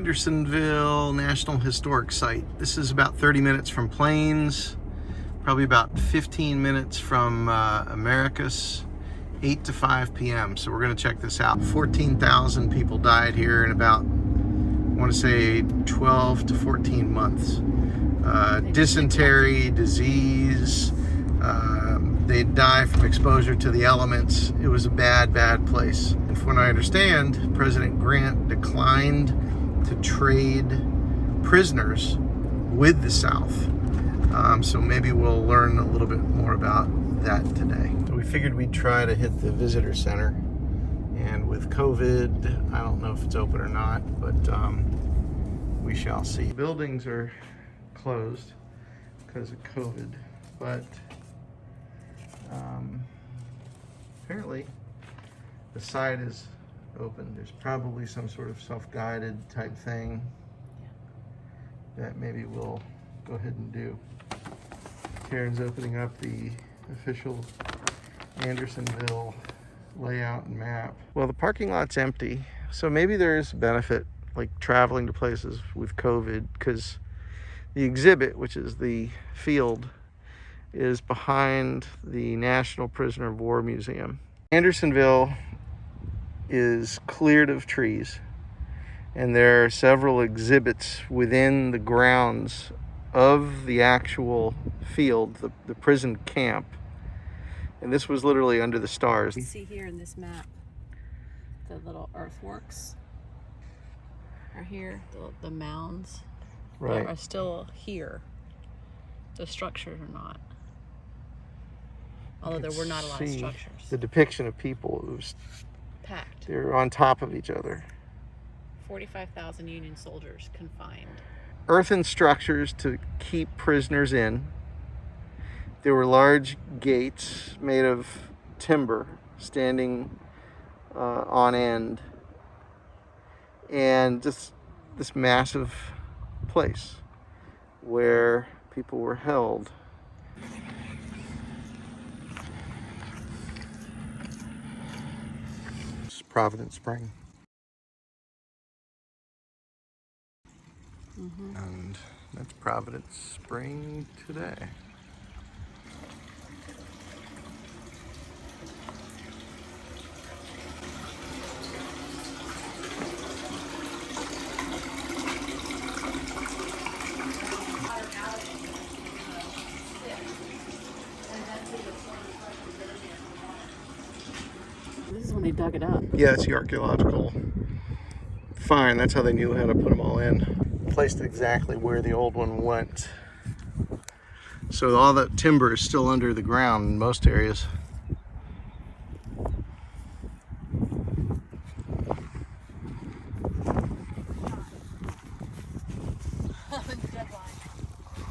Andersonville National Historic Site. This is about 30 minutes from Plains, probably about 15 minutes from Americus, 8 to 5 p.m. So we're going to check this out. 14,000 people died here in about, I want to say 12 to 14 months. Dysentery, disease, they die from exposure to the elements. It was a bad, bad place. And from what I understand, President Grant declined to trade prisoners with the South. So maybe we'll learn a little bit more about that today. So we figured we'd try to hit the visitor center. And with COVID, I don't know if it's open or not, but we shall see. Buildings are closed because of COVID, but apparently the site is open. There's probably some sort of self-guided type thing that maybe we'll go ahead and do. Karen's opening up the official Andersonville layout and map. Well, the parking lot's empty, so maybe there's benefit like traveling to places with COVID, because the exhibit, which is the field, is behind the National Prisoner of War Museum. Andersonville is cleared of trees, and there are several exhibits within the grounds of the actual field, the prison camp. And this was literally under the stars. You see here in this map, the little earthworks are here, the mounds that are still here. The structures are not. Although there were not a lot of structures. The depiction of people, it was packed. They were on top of each other. 45,000 Union soldiers confined. Earthen structures to keep prisoners in. There were large gates made of timber standing on end. And just this massive place where people were held. It's Providence Spring. And that's Providence Spring today. This is when they dug it up. Yeah, it's the archaeological find. That's how they knew how to put them all in. Placed exactly where the old one went. So all that timber is still under the ground in most areas.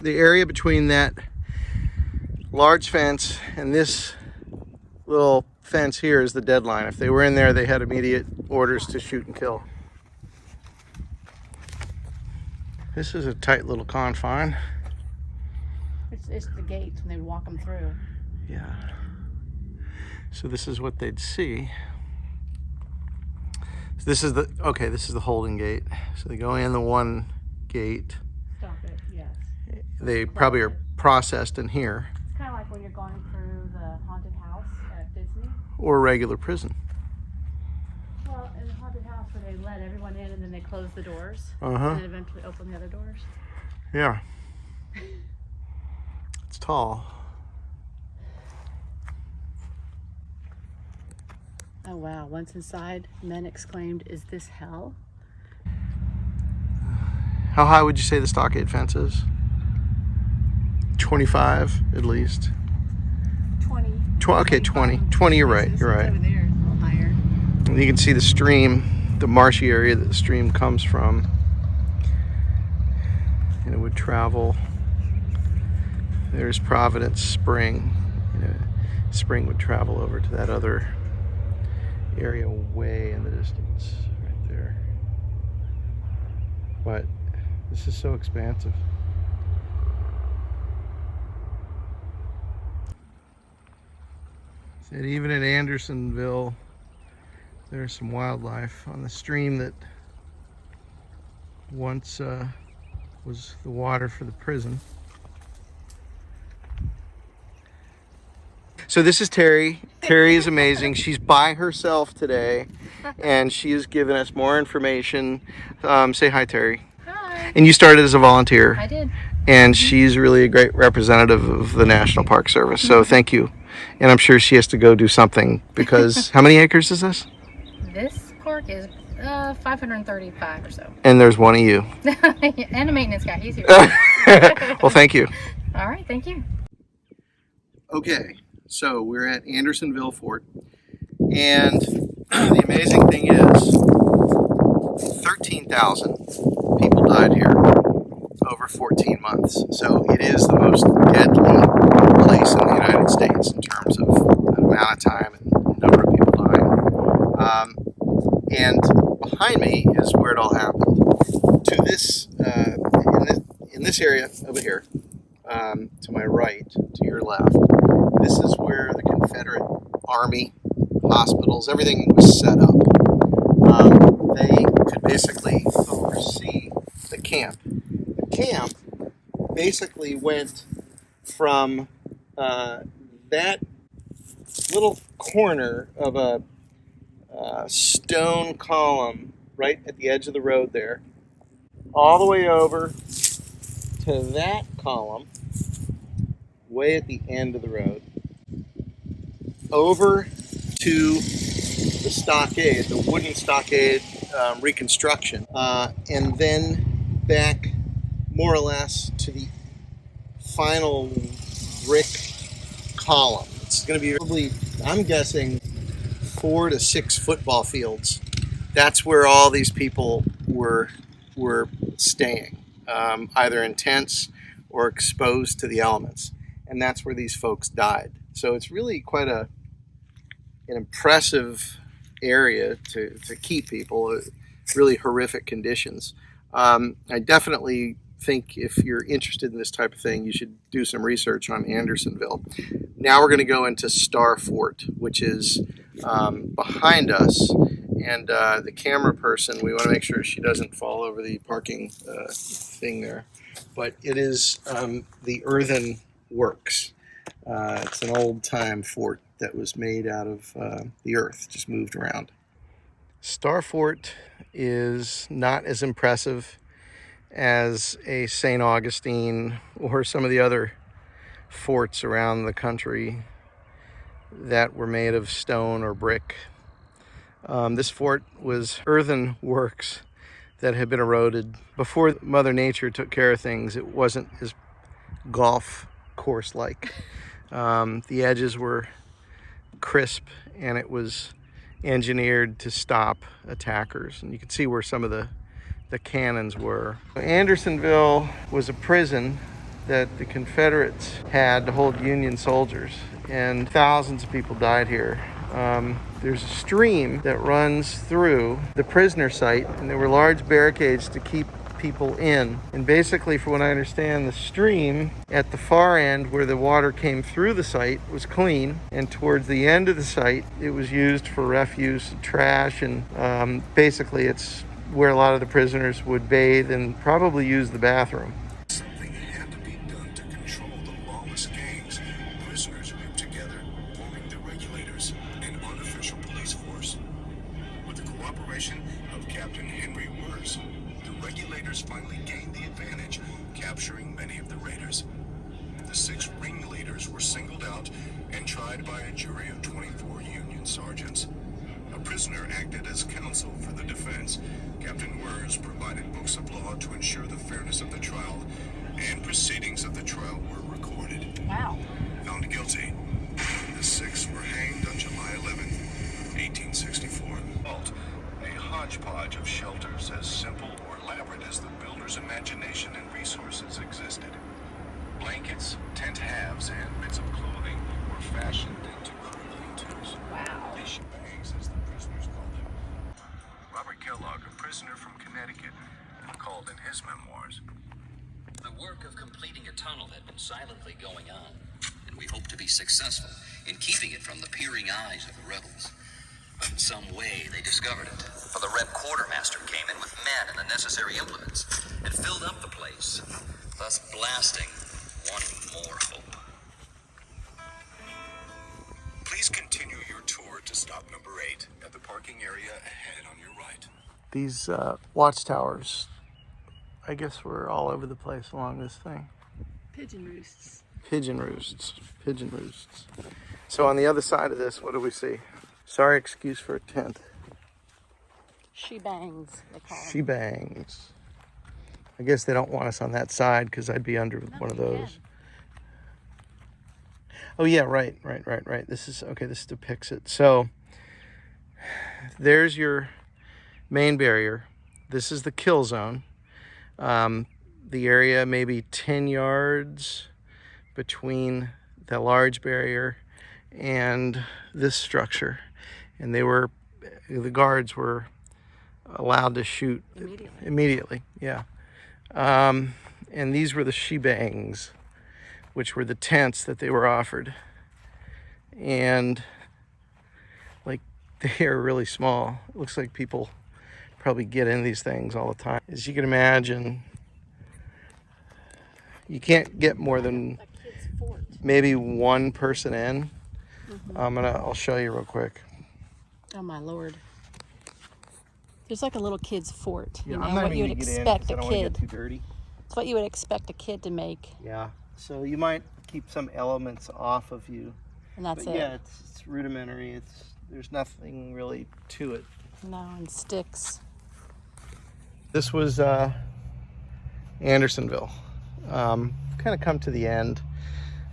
The area between that large fence and this little fence here is the deadline. If they were in there, they had immediate orders to shoot and kill. This is a tight little confine. It's the gates when they walk them through. Yeah. So this is what they'd see. So this is the holding gate. So they go in the one gate. Stop it, yes. They probably are processed in here. It's kind of like when you're going through the haunted house at Disney. Or a regular prison. Well, in the haunted house where they let everyone in and then they close the doors. Uh-huh. And then eventually open the other doors. Yeah. It's tall. Oh wow, once inside, men exclaimed, "Is this hell?" How high would you say the stockade fence is? 25 at least. 20. Okay, 20. 20, you're right. You're right. Over there, a little higher. And you can see the stream, the marshy area that the stream comes from. And it would travel. There's Providence Spring. Spring would travel over to that other area way in the distance, right there. But this is so expansive. Said even in Andersonville, there's some wildlife on the stream that once was the water for the prison. So this is Terry. Terry is amazing. She's by herself today, and she has given us more information. Say hi, Terry. Hi. And you started as a volunteer. I did. And she's really a great representative of the National Park Service. So thank you. And I'm sure she has to go do something because how many acres is this? This park is 535 or so. And there's one of you. And a maintenance guy. He's here. Well, thank you. All right. Thank you. Okay, so we're at Andersonville Fort. And the amazing thing is 13,000 people died here over 14 months. So it is the most deadly place in the United States in terms of the amount of time and number of people dying. And behind me is where it all happened. To this, in this area over here, to my right, to your left, this is where the Confederate Army, hospitals, everything was set up. They could basically oversee the camp. The camp basically went from that little corner of a stone column right at the edge of the road there, all the way over to that column, way at the end of the road, over to the stockade, the wooden stockade reconstruction, and then back more or less to the final brick column. It's going to be probably, I'm guessing, 4 to 6 football fields. That's where all these people were staying, either in tents or exposed to the elements. And that's where these folks died. So it's really quite an impressive area to keep people, really horrific conditions. I definitely think if you're interested in this type of thing, you should do some research on Andersonville. Now we're going to go into Star Fort, which is behind us. And the camera person, we want to make sure she doesn't fall over the parking thing there. But it is the earthen works. It's an old-time fort that was made out of the earth, just moved around. Star Fort is not as impressive as a St. Augustine or some of the other forts around the country that were made of stone or brick. This fort was earthen works that had been eroded. Before Mother Nature took care of things, it wasn't as golf course-like. The edges were crisp, and it was engineered to stop attackers. And you can see where some of the cannons were. Andersonville was a prison that the Confederates had to hold Union soldiers, and thousands of people died here. There's a stream that runs through the prisoner site, and there were large barricades to keep people in. And basically, from what I understand, the stream at the far end where the water came through the site was clean, and towards the end of the site it was used for refuse, trash, and basically it's where a lot of the prisoners would bathe and probably use the bathroom. Something had to be done to control the lawless gangs. Prisoners grouped together, forming the Regulators, an unofficial police force. With the cooperation of Captain Henry Wers, the Regulators finally gained the advantage, capturing many of the raiders. The 6 ringleaders were singled out and tried by a jury of 24 Union sergeants. A prisoner acted as counsel for the defense. Captain Wers provided books of law to ensure the fairness of the trial, and proceedings of the trial were recorded. Wow. Found guilty, the 6 were hanged on July 11, 1864. A hodgepodge of shelters as simple or elaborate as the builder's imagination and resources existed. Blankets, tent halves, and bits of clothing were fashioned into crude lean-tos. Wow. These shebangs, as the prisoners called them. Robert Kellogg, a prisoner from Connecticut, called in his memoirs. The work of completing a tunnel had been silently going on, and we hope to be successful in keeping it from the peering eyes of the rebels. In some way, they discovered it. For the Reb quartermaster came in with men and the necessary implements and filled up the place, thus blasting one more hope. Please continue your tour to stop number 8 at the parking area ahead on your right. These watchtowers, I guess, were all over the place along this thing. Pigeon roosts. Pigeon roosts. Pigeon roosts. So on the other side of this, what do we see? Sorry excuse for a tent. She-bangs, they call them. She-bangs. I guess they don't want us on that side because I'd be under one of those. Oh yeah, right. This depicts it. So there's your main barrier. This is the kill zone. The area maybe 10 yards between the large barrier and this structure. And the guards were allowed to shoot immediately. Yeah. And these were the she-bangs, which were the tents that they were offered. And like, they are really small. It looks like people probably get in these things all the time. As you can imagine, you can't get more than maybe one person in. I'll show you real quick. Oh my Lord. There's like a little kid's fort. Yeah, You I'm know, not what you even would gonna get in expect 'cause I a don't want to kid. get too dirty. It's what you would expect a kid to make. Yeah. So you might keep some elements off of you. And that's But it. yeah, it's rudimentary. There's nothing really to it. No, and sticks. This was Andersonville. Kind of come to the end.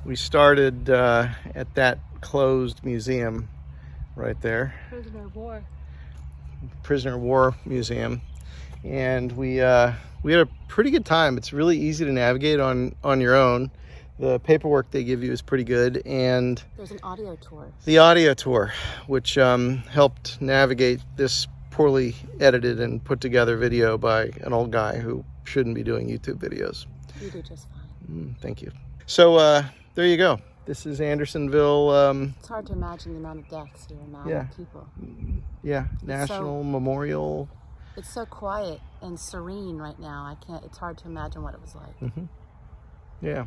We started at that closed museum right there. Prisoner of war. Prisoner of War Museum. And we had a pretty good time. It's really easy to navigate on your own. The paperwork they give you is pretty good. And There's an audio tour. the audio tour, which helped navigate this poorly edited and put together video by an old guy who shouldn't be doing YouTube videos. You do just fine. Thank you. So there you go. This is Andersonville. It's hard to imagine the amount of deaths here, the amount of people. Yeah, National Memorial. It's so quiet and serene right now. It's hard to imagine what it was like. Yeah.